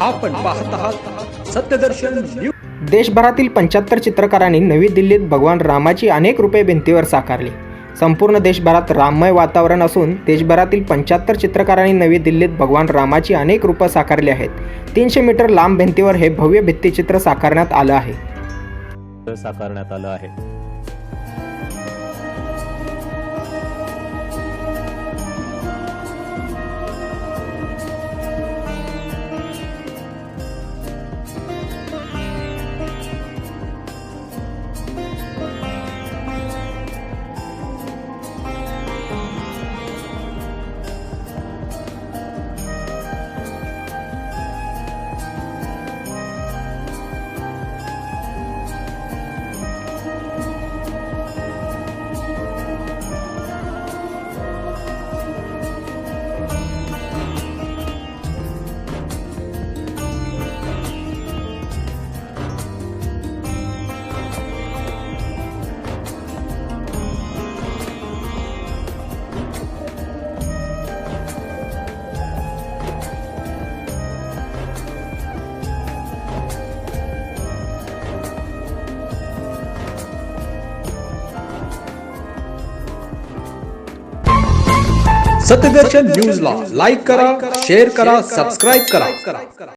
आपण पाहत आहात सत्यदर्शन न्यूज। देशभरातील 75 चित्रकारांनी नवी दिल्लीत भगवान रामाची अनेक रूपे भिंतीवर साकारली। संपूर्ण देशभरात राममय वातावरण असून देशभरातील 75 चित्रकारांनी नवी दिल्लीत भगवान रामाची अनेक रूपं साकारली आहेत। 300 मीटर लांब भिंतीवर हे भव्य भित्तिचित्र साकारण्यात आलं आहे। सत्यदर्शन न्यूजला लाईक करा, शेअर करा, सबस्क्राइब करा।